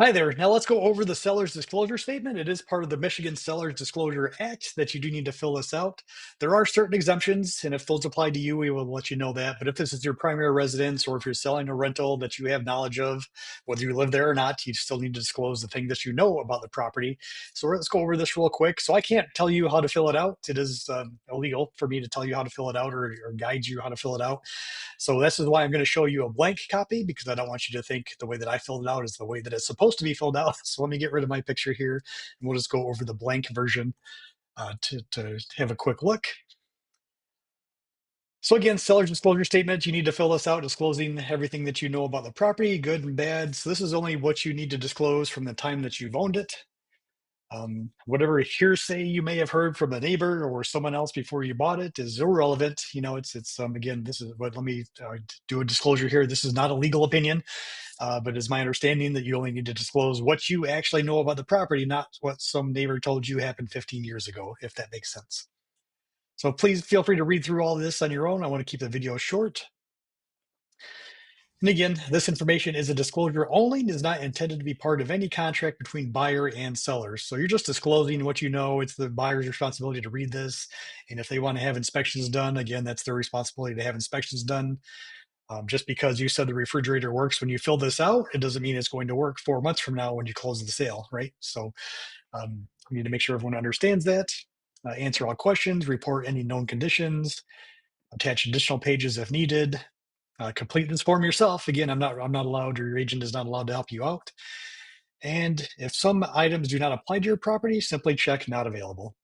Hi there. Now let's go over the seller's disclosure statement. It is part of the Michigan Seller's Disclosure Act that you do need to fill this out. There are certain exemptions, and if those apply to you, we will let you know that. But if this is your primary residence or if you're selling a rental that you have knowledge of, whether you live there or not, you still need to disclose the thing that you know about the property. So let's go over this real quick. So I can't tell you how to fill it out. It is illegal for me to tell you how to fill it out or guide you how to fill it out. So this is why I'm going to show you a blank copy because I don't want you to think the way that I filled it out is the way that it's supposed to be filled out. So let me get rid of my picture here and we'll just go over the blank version to have a quick look. So again, seller's disclosure statement, you need to fill this out disclosing everything that you know about the property, good and bad. So this is only what you need to disclose from the time that you've owned it. Whatever hearsay you may have heard from a neighbor or someone else before you bought it is irrelevant. You know, it's again, this is what, let me do a disclosure here. This is not a legal opinion, but it's my understanding that you only need to disclose what you actually know about the property, not what some neighbor told you happened 15 years ago, if that makes sense. So please feel free to read through all this on your own. I want to keep the video short. And again, this information is a disclosure only and is not intended to be part of any contract between buyer and seller. So you're just disclosing what you know. It's the buyer's responsibility to read this. And if they want to have inspections done, again, that's their responsibility to have inspections done. Just because you said the refrigerator works when you fill this out, it doesn't mean it's going to work 4 months from now when you close the sale, right? So we need to make sure everyone understands that. Answer all questions, report any known conditions, attach additional pages if needed. Complete this form yourself. Again, I'm not allowed, or your agent is not allowed to help you out. And if some items do not apply to your property, simply check not available.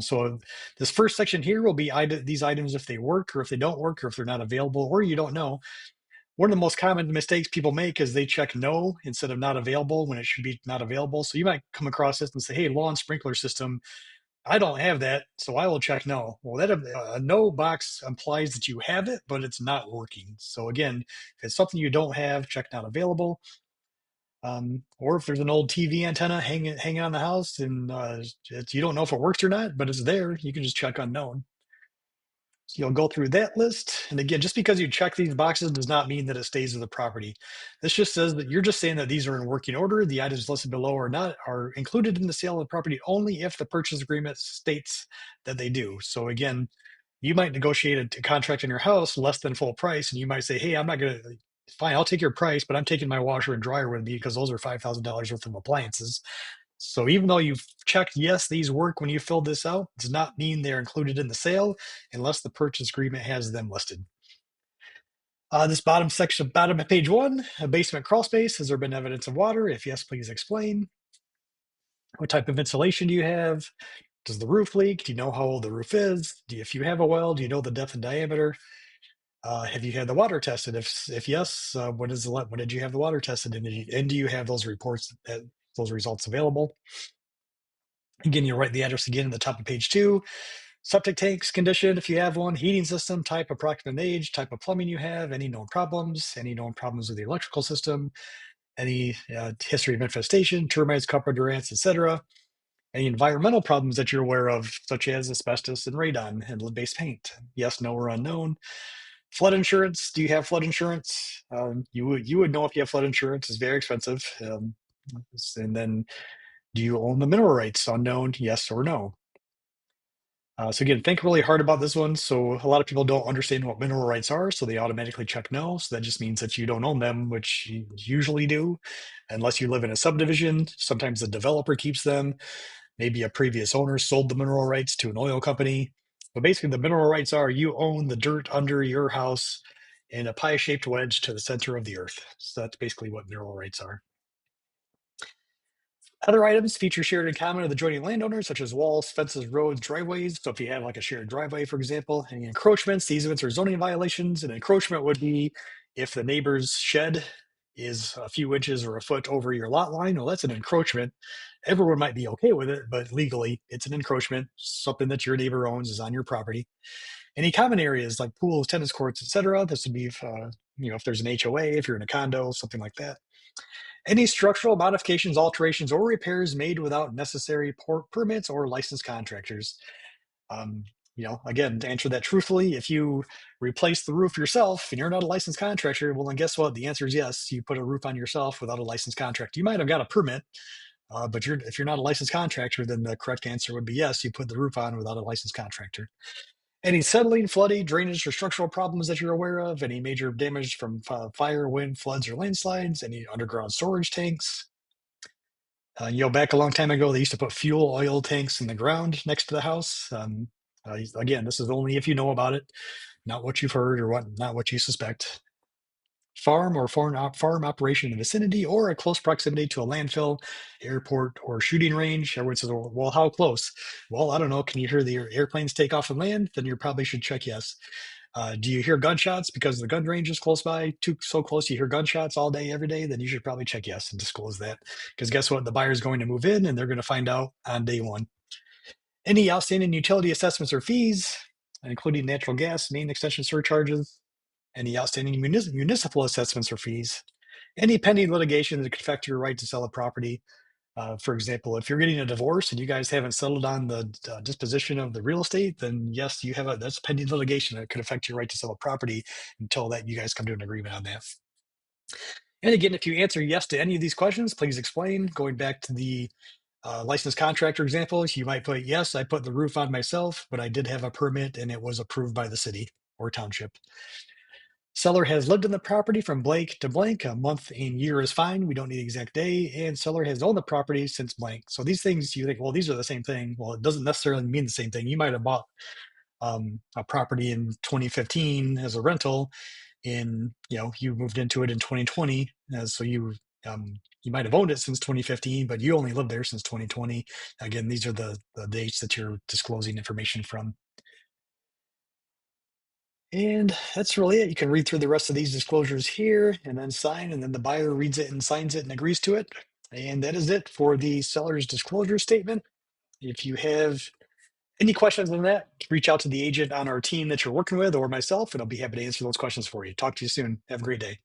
So this first section here will be these items if they work or if they don't work or if they're not available or you don't know. One of the most common mistakes people make is they check no instead of not available when it should be not available. So you might come across this and say, hey, lawn sprinkler system, I don't have that, so I will check no. Well, that a no box implies that you have it, but it's not working. So again, if it's something you don't have, check not available. Or if there's an old TV antenna hanging on the house and you don't know if it works or not, but it's there, you can just check unknown. So you'll go through that list. And again, just because you check these boxes does not mean that it stays with the property. This just says that you're just saying that these are in working order. The items listed below are included in the sale of the property only if the purchase agreement states that they do. So again, you might negotiate a contract in your house less than full price, and you might say, hey, I'm not going to, fine, I'll take your price, but I'm taking my washer and dryer with me because those are $5,000 worth of appliances. So even though you've checked, yes, these work when you filled this out, does not mean they're included in the sale unless the purchase agreement has them listed. This bottom section, bottom of page 1, a basement crawl space. Has there been evidence of water? If yes, please explain. What type of insulation do you have? Does the roof leak? Do you know how old the roof is? If you have a well, do you know the depth and diameter? Have you had the water tested? If yes, when did you have the water tested? And do you have those reports, those results available? Again, you'll write the address again in the top of page 2. Septic tanks condition, if you have one, heating system, type, approximate age, type of plumbing you have, any known problems with the electrical system, any history of infestation, termites, carpenter ants, etc. Any environmental problems that you're aware of, such as asbestos and radon and lead-based paint. Yes, no, or unknown. Flood insurance. Do you have flood insurance? You would know if you have flood insurance. It's very expensive. And then, do you own the mineral rights? Unknown. Yes or no. So again, think really hard about this one. So a lot of people don't understand what mineral rights are, so they automatically check no. So that just means that you don't own them, which you usually do, unless you live in a subdivision. Sometimes the developer keeps them. Maybe a previous owner sold the mineral rights to an oil company. But basically, the mineral rights are you own the dirt under your house in a pie-shaped wedge to the center of the earth. So that's basically what mineral rights are. Other items feature shared in common with adjoining landowners, such as walls, fences, roads, driveways. So if you have like a shared driveway, for example, any encroachments, easements, or zoning violations, an encroachment would be if the neighbor's shed is a few inches or a foot over your lot line. Well, that's an encroachment. Everyone might be okay with it, but legally, it's an encroachment. Something that your neighbor owns is on your property. Any common areas like pools, tennis courts, etc. This would be if there's an HOA, if you're in a condo, something like that. Any structural modifications, alterations, or repairs made without necessary permits or licensed contractors. Um, again, to answer that truthfully, if you replace the roof yourself and you're not a licensed contractor, well, then guess what? The answer is yes. You put a roof on yourself without a licensed contractor. You might have got a permit, but if you're not a licensed contractor, then the correct answer would be yes. You put the roof on without a licensed contractor. Any settling, flooding, drainage, or structural problems that you're aware of? Any major damage from fire, wind, floods, or landslides? Any underground storage tanks? Back a long time ago, they used to put fuel oil tanks in the ground next to the house. Again, this is only if you know about it, not what you've heard or not what you suspect. Farm or farm operation in the vicinity or a close proximity to a landfill, airport, or shooting range. Everyone says, well, how close? Well, I don't know. Can you hear the airplanes take off and land? Then you probably should check yes. Do you hear gunshots because the gun range is close by, so close you hear gunshots all day, every day? Then you should probably check yes and disclose that. Because guess what? The buyer's going to move in and they're going to find out on day one. Any outstanding utility assessments or fees, including natural gas, main extension surcharges, any outstanding municipal assessments or fees, any pending litigation that could affect your right to sell a property. For example, if you're getting a divorce and you guys haven't settled on the disposition of the real estate, then yes, that's pending litigation that could affect your right to sell a property until that you guys come to an agreement on that. And again, if you answer yes to any of these questions, please explain. Going back to the licensed contractor examples, you might put, yes, I put the roof on myself, but I did have a permit and it was approved by the city or township. Seller has lived in the property from blank to blank. A month and year is fine. We don't need the exact day. And seller has owned the property since blank. So these things you think, well, these are the same thing. Well, it doesn't necessarily mean the same thing. You might have bought a property in 2015 as a rental, and you moved into it in 2020. So you might have owned it since 2015, but you only lived there since 2020. Again, these are the dates that you're disclosing information from. And that's really it. You can read through the rest of these disclosures here and then sign, and then the buyer reads it and signs it and agrees to it. And that is it for the seller's disclosure statement. If you have any questions on that, reach out to the agent on our team that you're working with or myself, and I'll be happy to answer those questions for you. Talk to you soon. Have a great day.